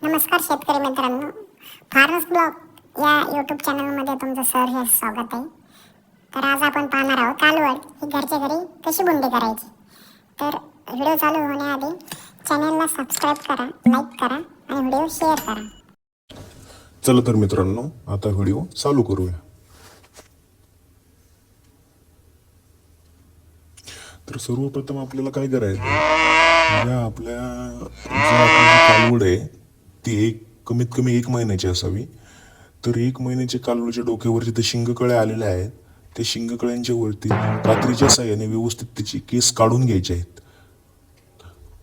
नमस्कार शेतकरी मित्रांनो, फार्मर्स ब्लॉग या यूट्यूब चॅनलमध्ये तुमचं सहर्ष स्वागत आहे. तर आज आपण पाहणार आहोत कालवड ही घरच्या घरी कशी बुंदी करायची. तर व्हिडिओ चालू होण्याआधी चॅनलला सबस्क्राईब करा, लाईक करा आणि व्हिडिओ शेअर करा. चला तर मित्रांनो, आता व्हिडिओ चालू करूया. तर सर्वप्रथम आपल्याला काय करायचं, आपल्या कालवड आहे ती कमीत कमी 1 महिन्याची असावी. तर 1 महिन्याच्या कालवडीच्या डोक्यावरचे ते शिंगकळ्या आलेल्या आहेत, ते शिंगकळ्यांच्या वरती कात्रीच्या साहाय्याने व्यवस्थित त्याची केस काढून घ्यायचे आहेत.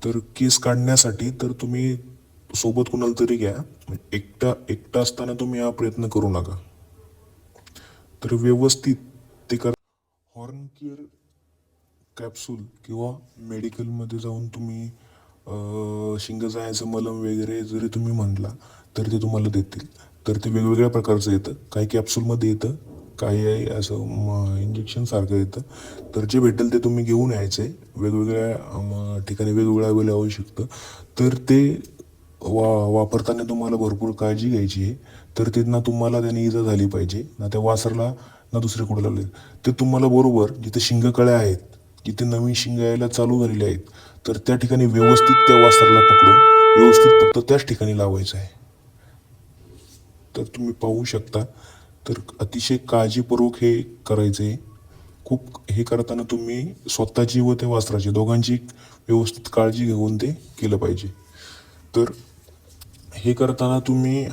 तर केस काढण्यासाठी तर तुम्ही सोबत कुणाला तरी घ्या, एकटा असताना तुम्ही हा प्रयत्न करू नका. तर व्यवस्थित ते करा. हॉर्न केअर कॅप्सूल किंवा मेडिकलमध्ये जाऊन तुम्ही शिंग जायचं मलम वगैरे जरी तुम्ही म्हटला तर ते तुम्हाला देतील. तर ते वेगवेगळ्या प्रकारचं येतं, काही कॅप्सूलमध्ये येतं, काही असं इंजेक्शन सारखं येतं. तर जे भेटेल ते तुम्ही घेऊन यायचे. वेगवेगळ्या ठिकाणी वेगवेगळं अवेलेबल होऊ शकतं. तर ते वापरताना तुम्हाला भरपूर काळजी घ्यायची आहे. तर ते ना तुम्हाला त्याने इजा झाली पाहिजे, ना त्या वासरला, ना दुसरे कुठे लागले. ते तुम्हाला बरोबर जिथे शिंगकळ्या आहेत, जिथे नवीन शिंग यायला चालू झालेले आहेत, तर त्या ठिकाणी व्यवस्थित त्या वासराला पकडून व्यवस्थित फक्त त्याच ठिकाणी लावायचं आहे. तर तुम्ही पाहू शकता. तर अतिशय काळजीपूर्वक हे करायचे. खूप हे करताना तुम्ही स्वतःची व त्या वासराची दोघांची व्यवस्थित काळजी घेऊन ते केलं पाहिजे. तर हे करताना तुम्ही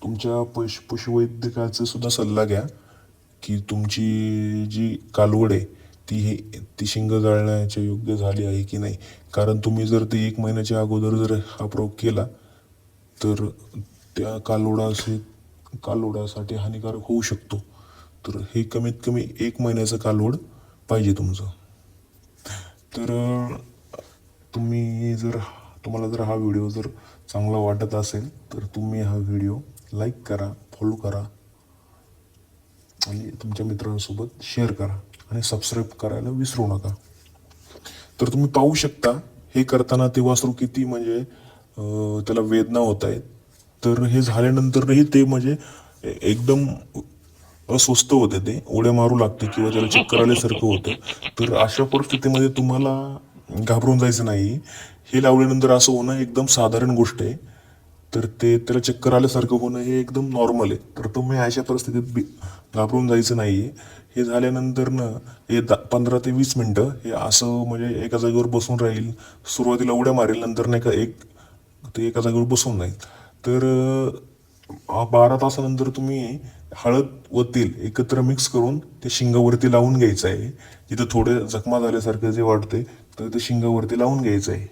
तुमच्या पशुवैद्यकाचा सुद्धा सल्ला घ्या की तुमची जी कालवड आहे ती शिंग जाळण्याच्या योग्य झाली आहे की नाही. कारण तुम्ही जर ते 1 महिन्याच्या अगोदर जर हा प्रयोग केला तर त्या कालवडासाठी हानिकारक होऊ शकतो. तर हे कमीत कमी 1 महिन्याचं कालवड पाहिजे तुमचं. तर तुम्हाला जर हा व्हिडिओ जर चांगला वाटत असेल तर तुम्ही हा व्हिडिओ लाईक करा, फॉलो करा आणि तुमच्या मित्रांसोबत शेअर करा आणि सबस्क्राईब करायला विसरू नका. तर तुम्ही पाहू शकता हे करताना ते वासरू किती म्हणजे त्याला वेदना होत आहेत. तर हे झाल्यानंतरही ते म्हणजे एकदम अस्वस्थ होते, ते उड्या मारू लागते किंवा त्याला चक्कर आल्यासारखं होतं. तर अशा परिस्थितीमध्ये तुम्हाला घाबरून जायचं नाही. हे लावल्यानंतर असं होणं एकदम साधारण गोष्ट आहे. तर ते त्याला चक्कर आल्यासारखं होणं हे एकदम नॉर्मल आहे. तर तुम्ही अशा परिस्थितीत घाबरून जायचं नाही. हे झाल्यानंतर ना 15 ते 20 मिनटं हे असं म्हणजे एका जागेवर बसून राहील. सुरुवातीला उड्या मारेल, नंतर नाही ते एका जागेवर बसून राहील. तर 12 तासानंतर तुम्ही हळद व तेल एकत्र मिक्स करून ते शिंगावरती लावून घ्यायचं आहे. जिथं थोडे जखमा झाल्यासारखं जे वाटते तर ते शिंगावरती लावून घ्यायचं आहे.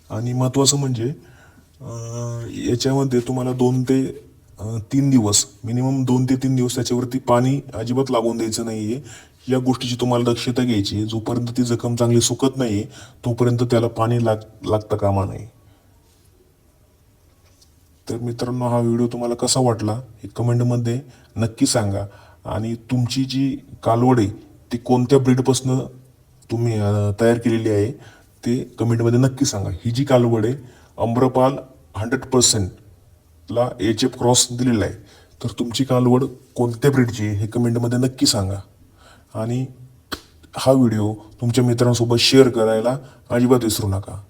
आणि महत्त्वाचं म्हणजे याच्यामध्ये तुम्हाला 2 ते 3 दिवस मिनिमम 2 ते 3 दिवस त्याच्यावरती पाणी अजिबात लागून द्यायचं नाहीये. या गोष्टीची तुम्हाला दक्षता घ्यायची. जोपर्यंत ती जखम चांगली सुकत नाही तोपर्यंत त्याला पाणी लागता कामा नये. तर मित्रांनो, हा व्हिडिओ तुम्हाला कसा वाटला हे कमेंटमध्ये नक्की सांगा. आणि तुमची जी कालवड आहे ती कोणत्या ब्रीडपासून तुम्ही तयार केलेली आहे ते कमेंटमध्ये नक्की सांगा. ही जी कालवड आहे अम्रपाल 100% ला HF क्रॉस दिलेला आहे. तर तुमची कालवड कोणत्या ब्रीडची आहे हे कमेंटमध्ये नक्की सांगा. आणि हा व्हिडिओ तुमच्या मित्रांसोबत शेअर करायला अजिबात विसरू नका.